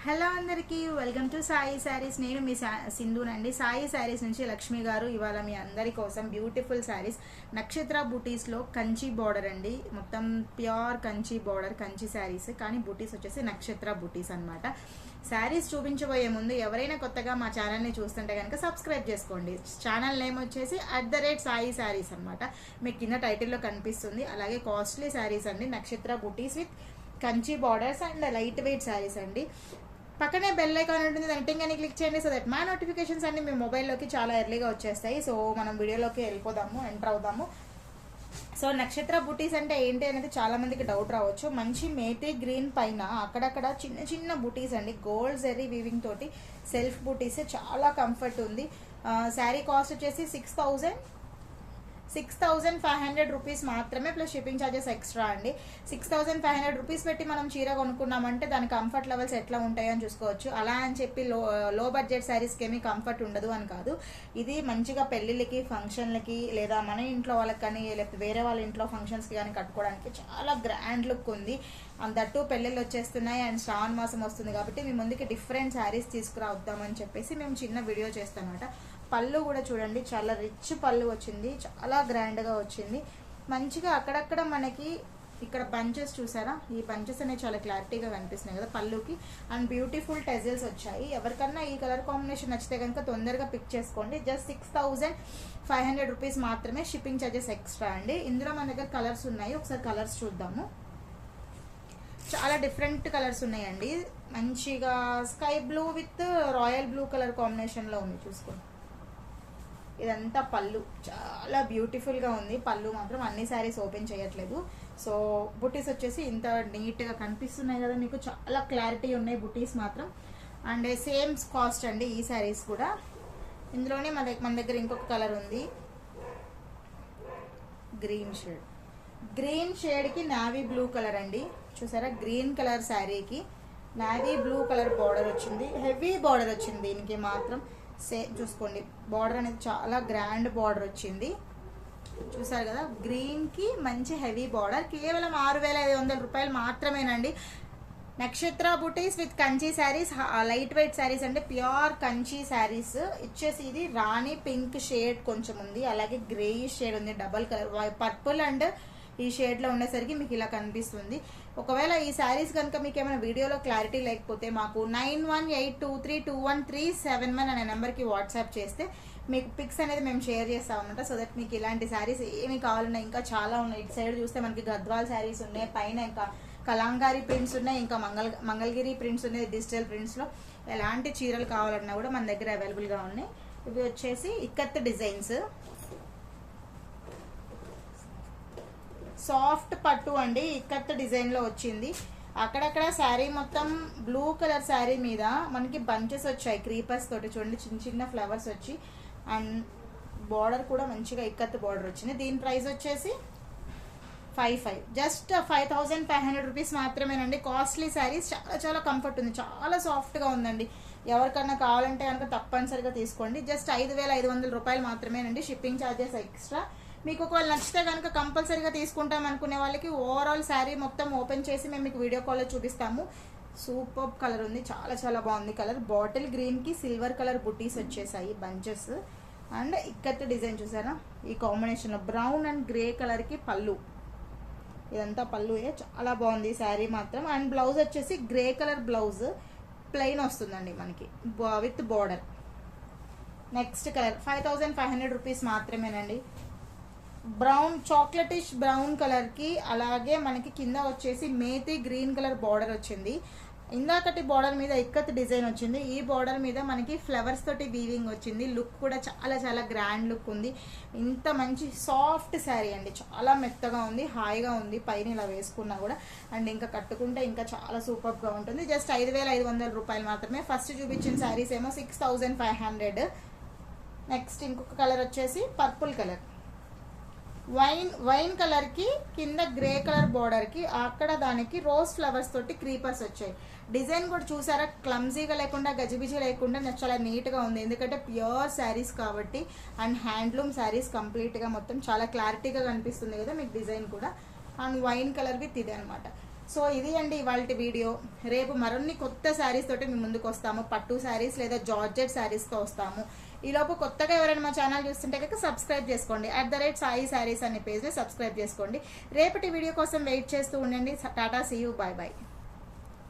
Hello అందరికీ welcome to Sai saris. నేను మీ సింధునండి. సాయి శారీస్ నుంచి లక్ష్మి గారు ఇవాళ మీ అందరి కోసం బ్యూటిఫుల్ శారీస్ నక్షత్ర బూటీస్లో కంచి బార్డర్ అండి. మొత్తం ప్యూర్ కంచి బార్డర్ కంచి శారీస్, కానీ బూటీస్ వచ్చేసి నక్షత్ర బూటీస్ అనమాట. శారీస్ చూపించబోయే ముందు ఎవరైనా కొత్తగా మా ఛానల్ని చూస్తుంటే కనుక సబ్స్క్రైబ్ చేసుకోండి. ఛానల్ నేమ్ వచ్చేసి @సాయి శారీస్ అనమాట. మీకు కింద టైటిల్లో కనిపిస్తుంది. అలాగే కాస్ట్లీ శారీస్ అండి, నక్షత్ర బూటీస్ with Kanchi borders and light weight saris అండి. పక్కనే బెల్ ఐకాన్ ఉంటుంది, దాన్ని టింగ్ అని క్లిక్ చేయండి. సో దట్ మా నోటిఫికేషన్స్ అన్ని మీ మొబైల్లోకి చాలా ఎర్లీగా వచ్చేస్తాయి. సో మనం వీడియోలోకి వెళ్ళిపోదాము, ఎంటర్ అవుదాము. సో నక్షత్ర బూటీస్ అంటే ఏంటి అనేది చాలా మందికి డౌట్ రావచ్చు. మంచి మేటీ గ్రీన్ పైన అక్కడక్కడ చిన్న చిన్న బూటీస్ అండి, గోల్డ్ జెర్రీ వీవింగ్ తోటి సెల్ఫ్ బూటీస్, చాలా కంఫర్ట్ ఉంది. శారీ కాస్ట్ వచ్చేసి 6,500 రూపీస్ మాత్రమే, ప్లస్ షిప్పింగ్ ఛార్జెస్ ఎక్స్ట్రా అండి. 6,500 రూపీస్ పెట్టి మనం చీర కొనుక్కున్నామంటే దాని కంఫర్ట్ లెవెల్స్ ఎట్లా ఉంటాయో అని చూసుకోవచ్చు. అలా అని చెప్పి లో బడ్జెట్ శారీస్కి ఏమీ కంఫర్ట్ ఉండదు అని కాదు. ఇది మంచిగా పెళ్ళిళ్ళకి, ఫంక్షన్లకి, లేదా మన ఇంట్లో వాళ్ళకి కానీ, లేకపోతే వేరే వాళ్ళ ఇంట్లో ఫంక్షన్స్కి కానీ కట్టుకోవడానికి చాలా గ్రాండ్ లుక్ ఉంది. దట్టు పెళ్ళిళ్ళు వచ్చేస్తున్నాయి అండ్ శ్రావణ మాసం వస్తుంది కాబట్టి మీ ముందుకి డిఫరెంట్ శారీస్ తీసుకురావద్దామని చెప్పేసి మేము చిన్న వీడియో చేస్తామన్నమాట. పళ్ళు కూడా చూడండి, చాలా రిచ్ పళ్ళు వచ్చింది, చాలా గ్రాండ్గా వచ్చింది. మంచిగా అక్కడక్కడ మనకి ఇక్కడ బంచెస్ చూసారా, ఈ బంచెస్ అనేవి చాలా క్లారిటీగా కనిపిస్తున్నాయి కదా పళ్ళుకి. అండ్ బ్యూటిఫుల్ టెజల్స్ వచ్చాయి. ఎవరికన్నా ఈ కలర్ కాంబినేషన్ నచ్చితే కనుక తొందరగా పిక్ చేసుకోండి. జస్ట్ 6,500 రూపీస్ మాత్రమే, షిప్పింగ్ ఛార్జెస్ ఎక్స్ట్రా అండి. ఇందులో మన దగ్గర కలర్స్ ఉన్నాయి, ఒకసారి కలర్స్ చూద్దాము. చాలా డిఫరెంట్ కలర్స్ ఉన్నాయండి. మంచిగా sky blue with royal blue colour కాంబినేషన్లో ఉంది, చూసుకోండి. ఇదంతా పళ్ళు, చాలా బ్యూటిఫుల్గా ఉంది. పళ్ళు మాత్రం అన్ని శారీస్ ఓపెన్ చేయట్లేదు. సో బుటీస్ వచ్చేసి ఇంత నీట్గా కనిపిస్తున్నాయి కదా మీకు, చాలా క్లారిటీ ఉన్నాయి బుటీస్ మాత్రం. అండ్ సేమ్ కాస్ట్ అండి ఈ శారీస్ కూడా. ఇందులోనే మన దగ్గర ఇంకొక కలర్ ఉంది, గ్రీన్ షేడ్కి నావీ బ్లూ కలర్ అండి. చూసారా, గ్రీన్ కలర్ శారీకి నావీ బ్లూ కలర్ బార్డర్ వచ్చింది, హెవీ బార్డర్ వచ్చింది దీనికి మాత్రం. చూసుకోండి, బార్డర్ అనేది చాలా గ్రాండ్ బార్డర్ వచ్చింది. చూసారు కదా, గ్రీన్కి మంచి హెవీ బార్డర్. కేవలం 6,500 రూపాయలు మాత్రమేనండి. నక్షత్ర బుటీస్ with Kanchi saris, light weight saris అంటే ప్యూర్ కంచి శారీస్. ఇచ్చేసి ఇది రాణి పింక్ షేడ్ కొంచెం ఉంది, అలాగే గ్రేయిష్ షేడ్ ఉంది, డబల్ కలర్ పర్పుల్ అండ్ ఈ షేడ్లో ఉండేసరికి మీకు ఇలా కనిపిస్తుంది. ఒకవేళ ఈ శారీస్ కనుక మీకు ఏమైనా వీడియోలో క్లారిటీ లేకపోతే మాకు 9182321371 అనే నెంబర్కి వాట్సాప్ చేస్తే మీకు పిక్స్ అనేది మేము షేర్ చేస్తామన్నమాట. సో దట్ మీకు ఇలాంటి శారీస్ ఏమి కావాలన్నా ఇంకా చాలా ఉన్నాయి. ఇటు సైడ్ చూస్తే మనకి గద్వాల్ శారీస్ ఉన్నాయి, పైన ఇంకా కలంకారీ ప్రింట్స్ ఉన్నాయి, ఇంకా మంగళగిరి ప్రింట్స్ ఉన్నాయి, డిజిటల్ ప్రింట్స్లో. ఎలాంటి చీరలు కావాలన్నా కూడా మన దగ్గర అవైలబుల్గా ఉన్నాయి. ఇవి వచ్చేసి ఇక్కత్ డిజైన్స్, సాఫ్ట్ పట్టు అండి, ఇక్కత్ డిజైన్లో వచ్చింది. అక్కడక్కడ శారీ మొత్తం బ్లూ కలర్ శారీ మీద మనకి బంచెస్ వచ్చాయి క్రీపర్స్ తోటి, చూడండి చిన్న చిన్న ఫ్లవర్స్ వచ్చి. అండ్ బార్డర్ కూడా మంచిగా ఇక్కత్ బార్డర్ వచ్చింది. దీని ప్రైస్ వచ్చేసి 55, జస్ట్ 5,500 రూపీస్ మాత్రమేనండి. కాస్ట్లీ శారీస్, చాలా చాలా కంఫర్ట్ ఉంది, చాలా సాఫ్ట్గా ఉందండి. ఎవరికన్నా కావాలంటే కనుక తప్పనిసరిగా తీసుకోండి. జస్ట్ 5,500 రూపాయలు మాత్రమేనండి, షిప్పింగ్ ఛార్జెస్ ఎక్స్ట్రా. మీకు ఒకవేళ నచ్చితే కనుక కంపల్సరీగా తీసుకుంటాం అనుకునే వాళ్ళకి ఓవరాల్ శారీ మొత్తం ఓపెన్ చేసి మేము మీకు వీడియో కాల్లో చూపిస్తాము. సూపర్ కలర్ ఉంది, చాలా చాలా బాగుంది కలర్. బాటిల్ గ్రీన్కి సిల్వర్ కలర్ బుటీస్ వచ్చేసాయి, బంచెస్. అండ్ ఇక్కత్ డిజైన్ చూసారా, ఈ కాంబినేషన్లో బ్రౌన్ అండ్ గ్రే కలర్కి పళ్ళు. ఇదంతా పళ్ళుయే, చాలా బాగుంది శారీ మాత్రం. అండ్ బ్లౌజ్ వచ్చేసి గ్రే కలర్ బ్లౌజ్ ప్లెయిన్ వస్తుందండి మనకి with border. Next colour 5,500 rupees మాత్రమేనండి. బ్రౌన్, చాక్లెటిష్ బ్రౌన్ కలర్కి, అలాగే మనకి కింద వచ్చేసి మేతి గ్రీన్ కలర్ బార్డర్ వచ్చింది. ఇందాకటి బార్డర్ మీద ఇక్కత్ డిజైన్ వచ్చింది, ఈ బార్డర్ మీద మనకి ఫ్లవర్స్ తోటి వీవింగ్ వచ్చింది. లుక్ కూడా చాలా చాలా గ్రాండ్ లుక్ ఉంది. ఇంత మంచి సాఫ్ట్ శారీ అండి, చాలా మెత్తగా ఉంది, హాయిగా ఉంది పైన ఇలా వేసుకున్నా కూడా. అండ్ ఇంకా కట్టుకుంటే ఇంకా చాలా సూపర్గా ఉంటుంది. జస్ట్ 5,500 రూపాయలు మాత్రమే. ఫస్ట్ చూపించిన శారీస్ ఏమో 6,500. నెక్స్ట్ ఇంకొక కలర్ వచ్చేసి పర్పుల్ కలర్, వైన్ కలర్కి కింద గ్రే కలర్ బార్డర్కి అక్కడ దానికి రోజ్ ఫ్లవర్స్ తోటి క్రీపర్స్ వచ్చాయి. డిజైన్ కూడా చూసారా, క్లమ్జీగా లేకుండా గజిబిజి లేకుండా చాలా నీట్గా ఉంది, ఎందుకంటే ప్యూర్ శారీస్ కాబట్టి. అండ్ హ్యాండ్లూమ్ శారీస్ కంప్లీట్గా మొత్తం చాలా క్లారిటీగా కనిపిస్తుంది కదా మీకు డిజైన్ కూడా. అండ్ వైన్ కలర్ విత్ ఇదే అనమాట. సో ఇది అండి ఇవాళ వీడియో. రేపు మరిన్ని కొత్త శారీస్ తోటి మేము ముందుకు వస్తాము. పట్టు శారీస్ లేదా జార్జెట్ శారీస్తో వస్తాము. ఈలోపు కొత్తగా ఎవరైనా మా ఛానల్ చూస్తుంటే కనుక సబ్స్క్రైబ్ చేసుకోండి. @సాయి శారీస్ అనే పేజ్ని సబ్స్క్రైబ్ చేసుకోండి. రేపటి వీడియో కోసం వెయిట్ చేస్తూ ఉండండి. Tata, see you, bye bye.